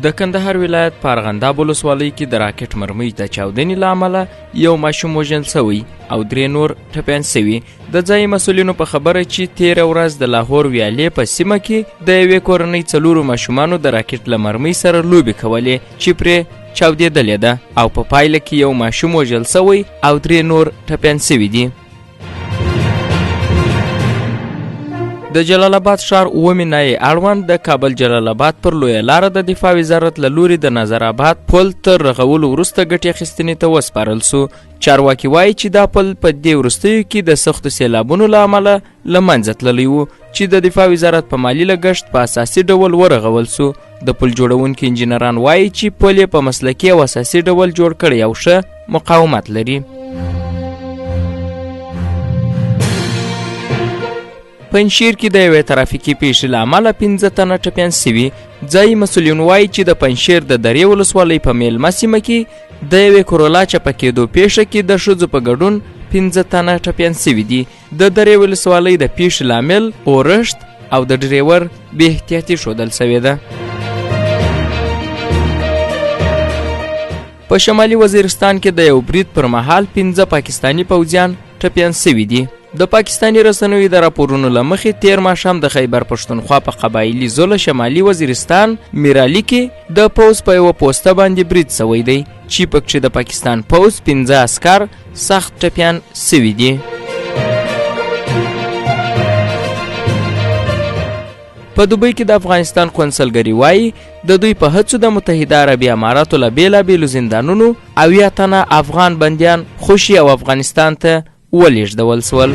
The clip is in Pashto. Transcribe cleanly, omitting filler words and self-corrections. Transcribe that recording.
د کندهار ولایت په ارغنداب ولسوالۍ کې د راکټ مرمۍ د چاودنې له امله یو ماشوم وژل سوی او 3 نور ټپیان سوي. د ځایي مسؤلینو په خبره چې تېره ورځ د لاهور ویالې په سیمه کې د یوې کورنۍ 4 ماشومانو د راکټ له مرمۍ سره لوبې کولې چې پرې چاودېدلې ده او په پایله کې یو ماشوم وژل سوی او 3 نور ټپیان سوي دي. د جلال آباد ښار 9 نایې اړوند د کابل جلال آباد پر لویه لاره د دفاع وزارت له لوري د نظر آباد پل تر رغولو وروسته ګټې اخیستنې ته وسپارل سو. چارواکي وایي چې دا پل په دې وروستیو کې د سختو سیلابونو له امله له منځه تللی و چې د دفاع وزارت په مالي لګښت په اساسي ډول ورغول سو. د پل جوړونکي انجینران وایي چې پل یې په مسلکي او اساسي ډول جوړ کړی او ښه مقاومت لري. پنجشیر کې د یوې ترافیکي پیښې له امله 15 تنه ټپیان سوي. ځایي مسؤلین وایي چې د پنجشیر د درې ولسوالۍ په میلمه سیمه کې د یوې کورولا چپه کېدو پیښه کې د ښځو په ګډون 15 تنه ټپیان سوي دي. د درې ولسوالۍ د پیښې لامل اورښت او د ډریور بې احتیاطي ښودل سوې ده. په شمالي وزیرستان کې د یو برید پر مهال 15 پاکستانی پوځیان ټپیان سوي دي. د پاکستانی رسنیو د راپورونو له مخې تیر ماښام د خیبر پښتونخوا په قبایلي زوله شمالي وزیرستان میرالي کې د پوځ په یوه پوسته باندې برید سوی دی چې پکې د پاکستان پوځ 15 عسکر سخت ټپیان سوي دي. په دوبۍ کې د افغانستان قونسلګري وایي د دوی په هڅو د متحده عربي اماراتو له بېلابېلو زندانونو 80 تنه افغان بندیان خوشي او افغانستان ته ولېږدول سول.